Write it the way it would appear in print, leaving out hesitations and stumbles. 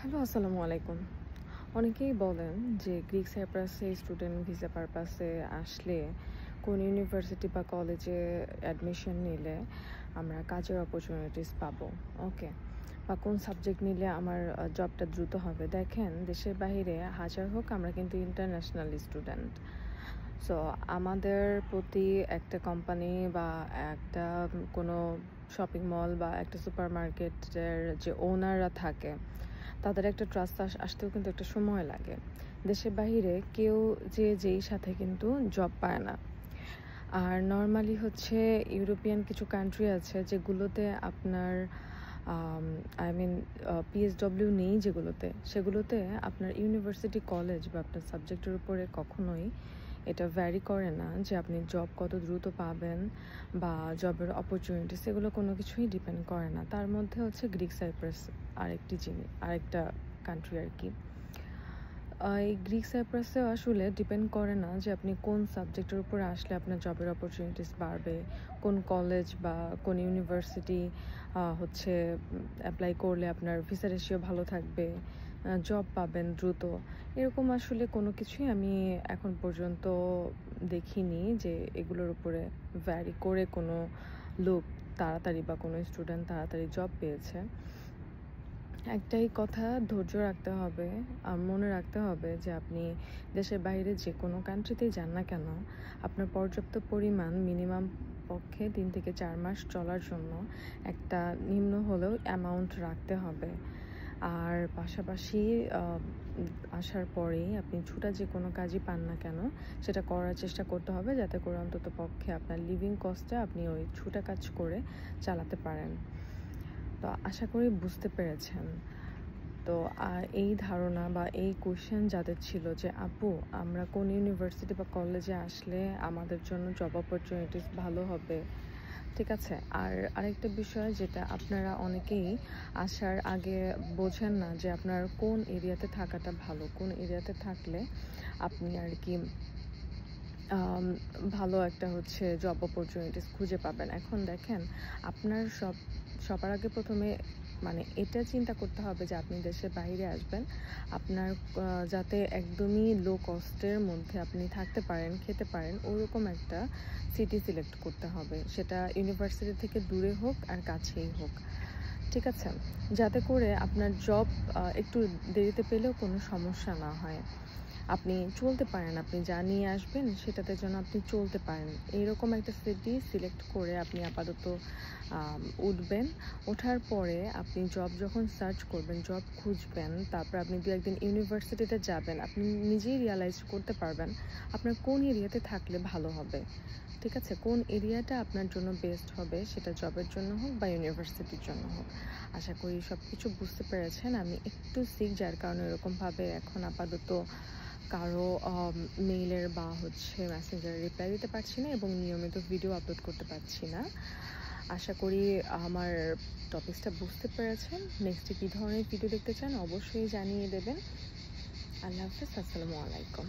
Hello, আসসালামু আলাইকুম। অনেকেই বলেন যে গ্রিক সাইপ্রাসে স্টুডেন্ট ভিসা পারপাসে আসলে কোন ইউনিভার্সিটি বা কলেজে অ্যাডমিশন নিলে আমরা কাজের অপরচুনিটিস পাবো, ওকে, বা কোন সাবজেক্ট নিলে আমার জবটা দ্রুত হবে। দেখেন, দেশের বাইরে হাজার হোক, আমরা কিন্তু ইন্টারন্যাশনাল স্টুডেন্ট। সো আমাদের প্রতি একটা কোম্পানি বা একটা কোনো শপিং মল বা একটা সুপার মার্কেটের যে ওনাররা থাকে, তাদের একটা ট্রাস্ট আসতেও কিন্তু একটা সময় লাগে। দেশের বাইরে কেউ যেই সাথে কিন্তু জব পায় না। আর নর্মালি হচ্ছে ইউরোপিয়ান কিছু কান্ট্রি আছে যেগুলোতে আপনার পিএসডব্লিউ নেই, সেগুলোতে আপনার ইউনিভার্সিটি কলেজ বা আপনার সাবজেক্টের উপরে কখনোই এটা ভ্যারি করে না যে আপনি জব কত দ্রুত পাবেন বা জবের অপরচুনিটি, সেগুলো কোনো কিছুই ডিপেন্ড করে না। তার মধ্যে হচ্ছে গ্রিক সাইপ্রাস আরেকটা কান্ট্রি আর কি। এই গ্রিক সাইপ্রাসেও আসলে ডিপেন্ড করে না যে আপনি কোন সাবজেক্টের উপরে আসলে আপনার জবের অপরচুনিটিস বাড়বে, কোন কলেজ বা কোন ইউনিভার্সিটি হচ্ছে অ্যাপ্লাই করলে আপনার ভিসা রেশিও ভালো থাকবে, জব পাবেন দ্রুত। এরকম আসলে কোনো কিছুই আমি এখন পর্যন্ত দেখিনি যে এগুলোর উপরে ভ্যারি করে কোনো লোক তাড়াতাড়ি বা কোনো স্টুডেন্ট তাড়াতাড়ি জব পেয়েছে। একটাই কথা, ধৈর্য রাখতে হবে আর মনে রাখতে হবে যে আপনি দেশের বাইরে যে কোনো কান্ট্রিতেই যান না কেন, আপনার পর্যাপ্ত পরিমাণ মিনিমাম পক্ষে 3 থেকে 4 মাস চলার জন্য একটা নিম্ন হলেও অ্যামাউন্ট রাখতে হবে। আর পাশাপাশি আসার পরেই আপনি ছুটা যে কোনো কাজই পান না কেন, সেটা করার চেষ্টা করতে হবে যাতে করে অন্তত পক্ষে আপনার লিভিং কস্টে আপনি ওই ছুটা কাজ করে চালাতে পারেন। তো আশা করি বুঝতে পেরেছেন। তো এই ধারণা বা এই কোয়েশ্চেন যাদের ছিল যে আপু, আমরা কোন ইউনিভার্সিটি বা কলেজে আসলে আমাদের জন্য জব অপরচুনিটিস ভালো হবে, ঠিক আছে। আর আরেকটা বিষয় যেটা আপনারা অনেকেই আসার আগে বোঝেন না যে আপনার কোন এরিয়াতে থাকাটা ভালো, কোন এরিয়াতে থাকলে আপনি আর কি ভালো একটা হচ্ছে জব অপরচুনিটিস খুঁজে পাবেন। এখন দেখেন, আপনার সবার আগে প্রথমে এটা চিন্তা করতে হবে যে আপনি দেশের বাইরে আসবেন, আপনার যাতে একদমই লো কস্টের মধ্যে আপনি থাকতে পারেন, খেতে পারেন, ওরকম একটা সিটি সিলেক্ট করতে হবে। সেটা ইউনিভার্সিটি থেকে দূরে হোক আর কাছেই হোক, ঠিক আছে, যাতে করে আপনার জব একটু দেরিতে পেলেও কোনো সমস্যা না হয়, আপনি চলতে পারেন, আপনি যা নিয়ে আসবেন সেটাতে যেন আপনি চলতে পারেন। এইরকম একটা সিটি সিলেক্ট করে আপনি আপাতত উঠবেন। ওঠার পরে আপনি জব যখন সার্চ করবেন, জব খুঁজবেন, তারপর আপনি 2-1 দিন ইউনিভার্সিটিতে যাবেন, আপনি নিজেই রিয়ালাইজ করতে পারবেন আপনার কোন এরিয়াতে থাকলে ভালো হবে, ঠিক আছে, কোন এরিয়াটা আপনার জন্য বেস্ট হবে, সেটা জবের জন্য হোক বা ইউনিভার্সিটির জন্য হোক। আশা করি সব কিছু বুঝতে পেরেছেন। আমি একটু সিক, যার কারণে এরকমভাবে এখন আপাতত কারো মেইলের বা হচ্ছে মেসেঞ্জারে রিপ্লাই দিতে পারছি না এবং নিয়মিত ভিডিও আপলোড করতে পারছি না। আশা করি আমার টপিকসটা বুঝতে পেরেছেন। নেক্সটে কী ধরনের ভিডিও দেখতে চান অবশ্যই জানিয়ে দেবেন। আল্লাহ হাফেজ, আসসালামু আলাইকুম।